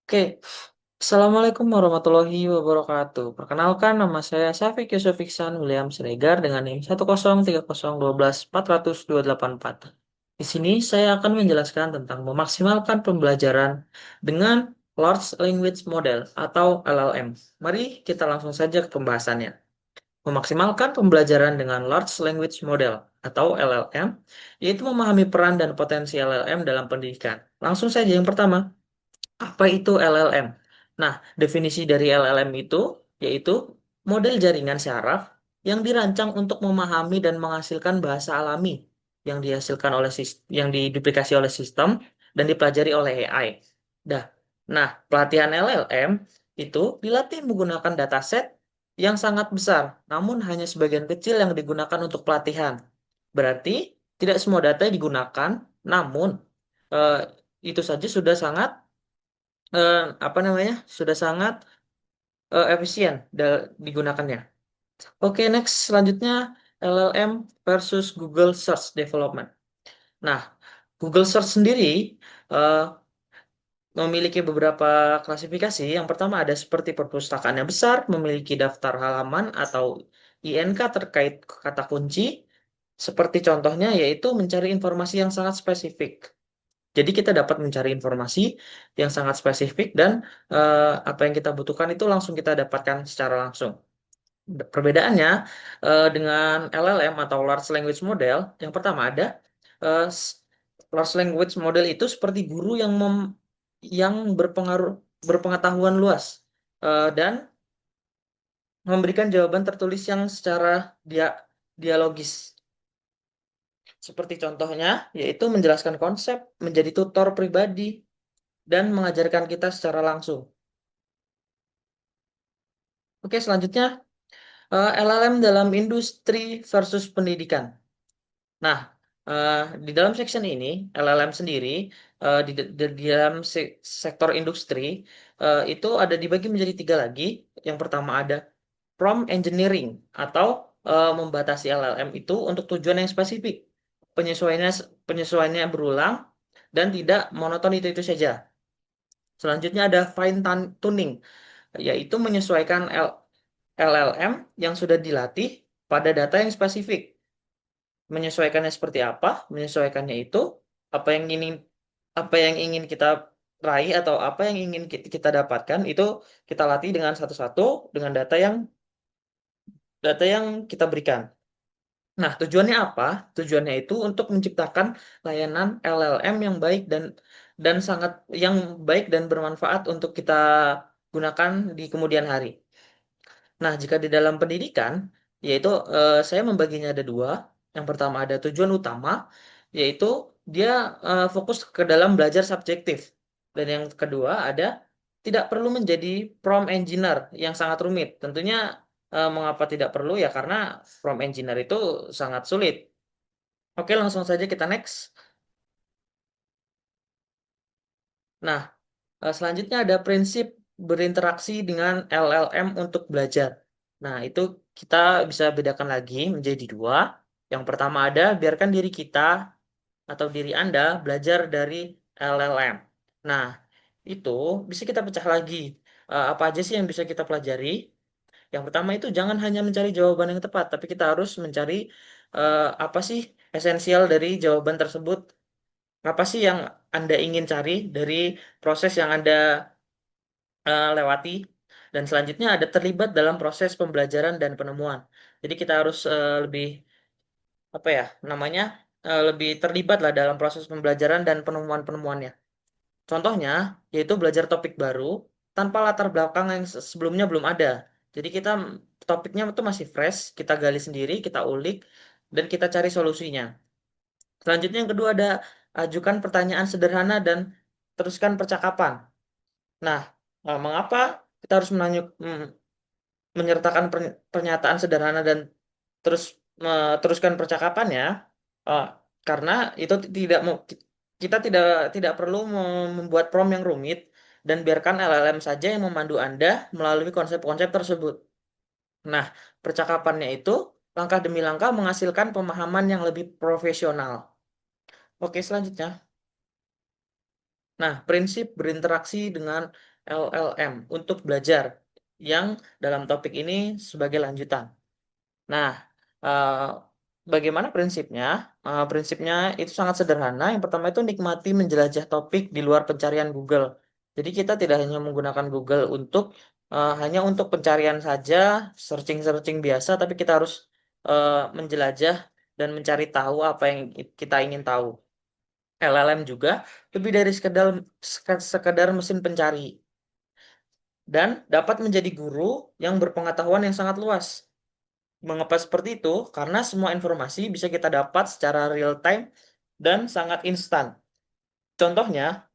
Oke, Assalamualaikum warahmatullahi wabarakatuh. Perkenalkan, nama saya Syafiq Yusuf Iksan William Siregar dengan NIM 103012484. Di sini saya akan menjelaskan tentang memaksimalkan pembelajaran dengan Large Language Model atau LLM. Mari kita langsung saja ke pembahasannya. Memaksimalkan pembelajaran dengan Large Language Model atau LLM, yaitu memahami peran dan potensi LLM dalam pendidikan. Langsung saja yang pertama. Apa itu LLM? Nah, definisi dari LLM itu yaitu model jaringan syaraf yang dirancang untuk memahami dan menghasilkan bahasa alami yang dihasilkan oleh yang diduplikasi oleh sistem dan dipelajari oleh AI. Dah. Nah, pelatihan LLM itu dilatih menggunakan dataset yang sangat besar, namun hanya sebagian kecil yang digunakan untuk pelatihan. Berarti tidak semua data digunakan, namun eh, itu saja sudah sangat apa namanya sudah sangat efisien digunakannya. Oke, next selanjutnya LLM versus Google Search Development. Nah, Google Search sendiri eh, memiliki beberapa klasifikasi. Yang pertama ada seperti perpustakaan yang besar, memiliki daftar halaman atau INK terkait kata kunci. Seperti contohnya yaitu mencari informasi yang sangat spesifik. Jadi kita dapat mencari informasi yang sangat spesifik dan apa yang kita butuhkan itu langsung kita dapatkan secara langsung. Perbedaannya dengan LLM atau Large Language Model, yang pertama ada eh, s- Large Language Model itu seperti guru yang berpengetahuan luas dan memberikan jawaban tertulis yang secara dialogis. Seperti contohnya, yaitu menjelaskan konsep, menjadi tutor pribadi, dan mengajarkan kita secara langsung. Oke, selanjutnya LLM dalam industri versus pendidikan. Nah, eh, di dalam section ini LLM sendiri di dalam sektor industri itu ada dibagi menjadi tiga lagi. Yang pertama ada prompt engineering atau membatasi LLM itu untuk tujuan yang spesifik. Penyesuaiannya penyesuaiannya berulang dan tidak monoton itu saja. Selanjutnya ada fine tuning, yaitu menyesuaikan LLM yang sudah dilatih pada data yang spesifik. Menyesuaikannya seperti apa? Menyesuaikannya itu apa yang ingin kita raih atau apa yang ingin kita dapatkan itu kita latih dengan satu-satu dengan data yang kita berikan. Nah, tujuannya apa? Tujuannya itu untuk menciptakan layanan LLM yang baik yang baik dan bermanfaat untuk kita gunakan di kemudian hari. Nah, jika di dalam pendidikan, yaitu saya membaginya ada dua. Yang pertama ada tujuan utama, yaitu dia fokus ke dalam belajar subjektif. Dan yang kedua ada tidak perlu menjadi prompt engineer yang sangat rumit. Tentunya mengapa tidak perlu ya karena prompt engineer itu sangat sulit. Oke, langsung saja kita next. Nah, selanjutnya ada prinsip berinteraksi dengan LLM untuk belajar. Nah, itu kita bisa bedakan lagi menjadi dua. Yang pertama ada biarkan diri kita atau diri Anda belajar dari LLM. Nah, itu bisa kita pecah lagi. Apa aja sih yang bisa kita pelajari? Yang pertama itu jangan hanya mencari jawaban yang tepat, tapi kita harus mencari apa sih esensial dari jawaban tersebut. Apa sih yang Anda ingin cari dari proses yang Anda lewati. Dan selanjutnya ada terlibat dalam proses pembelajaran dan penemuan. Jadi kita harus lebih apa ya namanya lebih terlibat lah dalam proses pembelajaran dan penemuan-penemuannya. Contohnya yaitu belajar topik baru tanpa latar belakang yang sebelumnya belum ada. Jadi kita topiknya itu masih fresh, kita gali sendiri, kita ulik, dan kita cari solusinya. Selanjutnya yang kedua ada ajukan pertanyaan sederhana dan teruskan percakapan. Nah, mengapa kita harus menyertakan pernyataan sederhana dan terus teruskan percakapannya? Eh, karena itu tidak mau kita tidak perlu membuat prompt yang rumit dan biarkan LLM saja yang memandu Anda melalui konsep-konsep tersebut. Nah, percakapannya itu langkah demi langkah menghasilkan pemahaman yang lebih profesional. Oke, selanjutnya. Nah, prinsip berinteraksi dengan LLM untuk belajar yang dalam topik ini sebagai lanjutan. Nah, eh, bagaimana prinsipnya? Prinsipnya itu sangat sederhana. Yang pertama itu nikmati menjelajah topik di luar pencarian Google. Jadi kita tidak hanya menggunakan Google untuk hanya untuk pencarian saja, searching-searching biasa, tapi kita harus menjelajah dan mencari tahu apa yang kita ingin tahu. LLM juga lebih dari sekedar mesin pencari dan dapat menjadi guru yang berpengetahuan yang sangat luas. Mengapa seperti itu? Karena semua informasi bisa kita dapat secara real time dan sangat instan. Contohnya,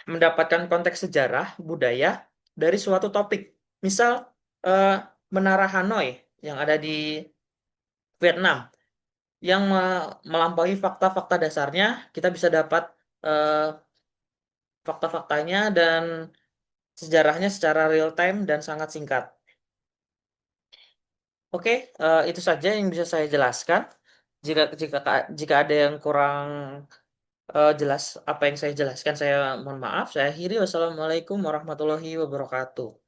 mendapatkan konteks sejarah, budaya dari suatu topik. Misal, eh, Menara Hanoi yang ada di Vietnam, yang melampaui fakta-fakta dasarnya, kita bisa dapat eh, fakta-faktanya dan sejarahnya secara real time dan sangat singkat. Oke, itu saja yang bisa saya jelaskan. Jika jika jika ada yang kurang jelas apa yang saya jelaskan, saya mohon maaf. Saya akhiri. Wassalamualaikum warahmatullahi wabarakatuh.